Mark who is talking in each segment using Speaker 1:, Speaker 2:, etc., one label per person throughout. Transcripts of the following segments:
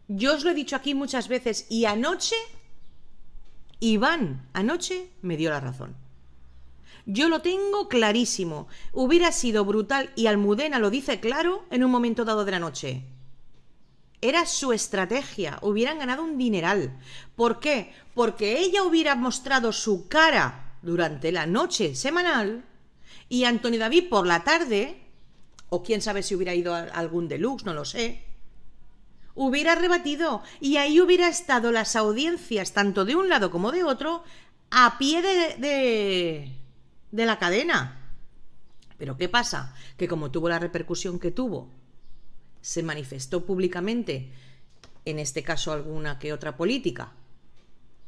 Speaker 1: Yo os lo he dicho aquí muchas veces y anoche, Iván, anoche me dio la razón. Yo lo tengo clarísimo. Hubiera sido brutal y Almudena lo dice claro en un momento dado de la noche. Era su estrategia. Hubieran ganado un dineral. ¿Por qué? Porque ella hubiera mostrado su cara durante la noche semanal y Antonio David por la tarde, o quién sabe si hubiera ido a algún deluxe, no lo sé, hubiera rebatido y ahí hubiera estado las audiencias, tanto de un lado como de otro, a pie de la cadena. Pero ¿qué pasa? Que como tuvo la repercusión que tuvo, se manifestó públicamente, en este caso alguna que otra política,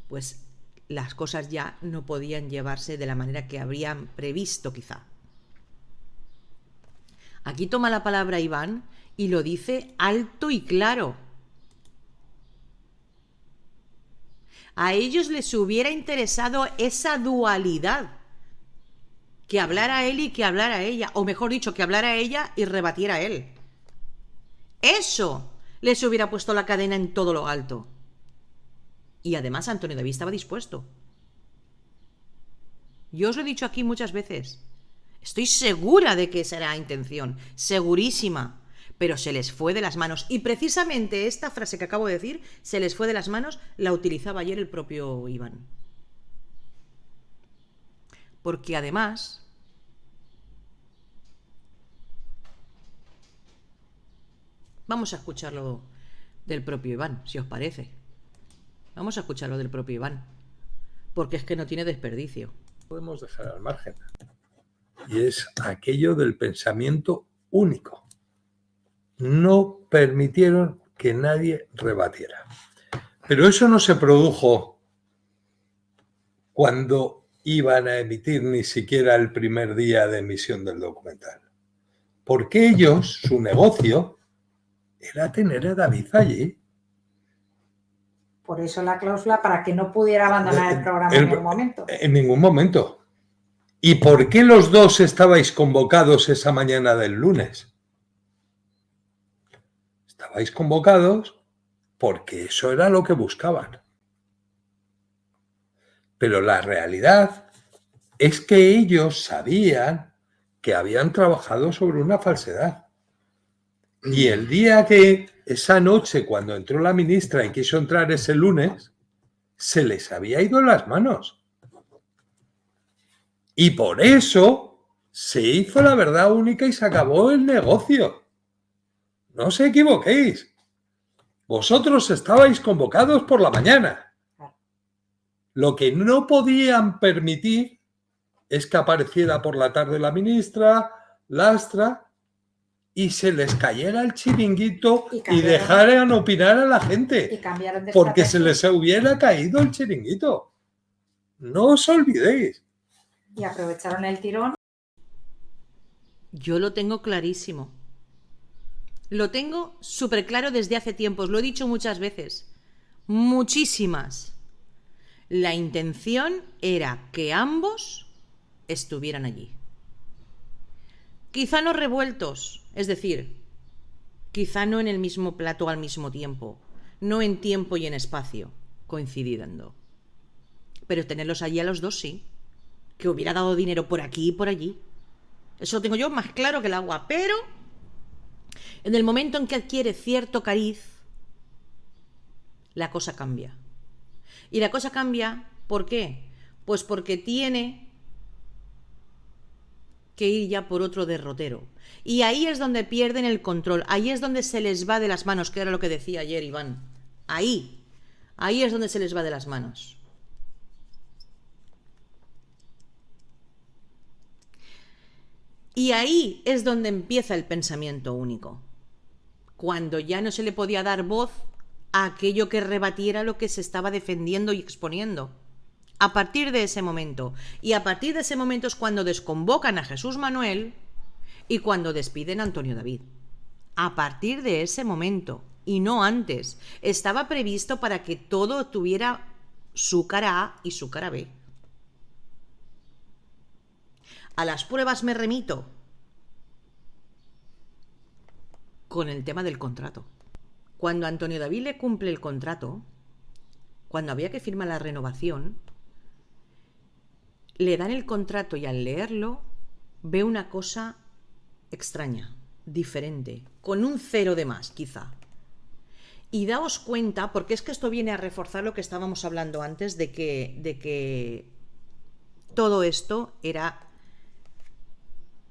Speaker 1: pues las cosas ya no podían llevarse de la manera que habrían previsto quizá. Aquí toma la palabra Iván y lo dice alto y claro. A ellos les hubiera interesado esa dualidad, que hablara él y que hablara ella, o mejor dicho, que hablara ella y rebatiera él. Eso les hubiera puesto la cadena en todo lo alto. Y además Antonio David estaba dispuesto. Yo os lo he dicho aquí muchas veces. Estoy segura de que esa era la intención, segurísima. Pero se les fue de las manos. Y precisamente esta frase que acabo de decir, se les fue de las manos, la utilizaba ayer el propio Iván. Porque además, vamos a escucharlo del propio Iván, si os parece. Vamos a escucharlo del propio Iván. Porque es que no tiene desperdicio.
Speaker 2: Podemos dejar al margen. Y es aquello del pensamiento único. No permitieron que nadie rebatiera. Pero eso no se produjo cuando iban a emitir ni siquiera el primer día de emisión del documental. Porque ellos, su negocio, era tener a David allí.
Speaker 3: Por eso la cláusula para que no pudiera abandonar el programa en ningún momento.
Speaker 2: En ningún momento. ¿Y por qué los dos estabais convocados esa mañana del lunes? Estabais convocados porque eso era lo que buscaban. Pero la realidad es que ellos sabían que habían trabajado sobre una falsedad. Y el día que, esa noche, cuando entró la ministra y quiso entrar ese lunes, se les había ido las manos. Y por eso se hizo la verdad única y se acabó el negocio. No os equivoquéis. Vosotros estabais convocados por la mañana. Lo que no podían permitir es que apareciera por la tarde la Lastra, y se les cayera el chiringuito y dejaran opinar a la gente. Porque se les hubiera caído el chiringuito. No os olvidéis.
Speaker 3: Y aprovecharon el tirón.
Speaker 1: Yo lo tengo clarísimo. Lo tengo súper claro desde hace tiempo. Os lo he dicho muchas veces. Muchísimas. La intención era que ambos estuvieran allí. Quizá no revueltos, es decir, quizá no en el mismo plato al mismo tiempo, no en tiempo y en espacio, coincidiendo. Pero tenerlos allí a los dos sí. Que hubiera dado dinero por aquí y por allí. Eso lo tengo yo más claro que el agua. Pero en el momento en que adquiere cierto cariz, la cosa cambia. Y la cosa cambia, ¿por qué? Pues porque tiene que ir ya por otro derrotero. Y ahí es donde pierden el control. Ahí es donde se les va de las manos, que era lo que decía ayer Iván. Ahí es donde se les va de las manos. Y ahí es donde empieza el pensamiento único. Cuando ya no se le podía dar voz a aquello que rebatiera lo que se estaba defendiendo y exponiendo. A partir de ese momento. Y a partir de ese momento es cuando desconvocan a Jesús Manuel y cuando despiden a Antonio David. A partir de ese momento, y no antes. Estaba previsto para que todo tuviera su cara A y su cara B. A las pruebas me remito con el tema del contrato. Cuando Antonio David le cumple el contrato, cuando había que firmar la renovación, le dan el contrato y al leerlo ve una cosa extraña, diferente, con un 0 de más, quizá. Y daos cuenta, porque es que esto viene a reforzar lo que estábamos hablando antes, de que todo esto era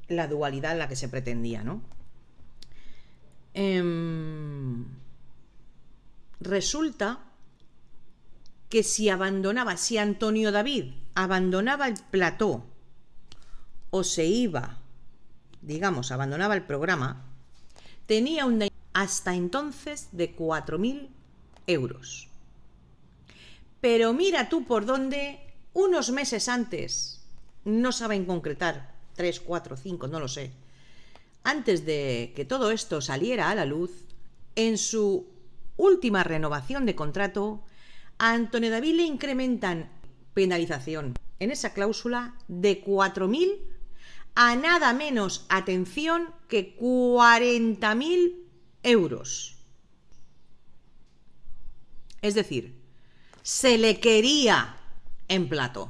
Speaker 1: la dualidad en la que se pretendía, ¿no? Resulta que si Antonio David abandonaba el plató o se iba, digamos, abandonaba el programa, tenía un hasta entonces de 4.000 euros. Pero mira tú por dónde, unos meses antes, no saben concretar, 3, 4, 5, no lo sé, antes de que todo esto saliera a la luz, en su última renovación de contrato, a Antonio David le incrementan penalización en esa cláusula de 4.000 a nada menos, atención, que 40.000 euros. Es decir, se le quería en plato.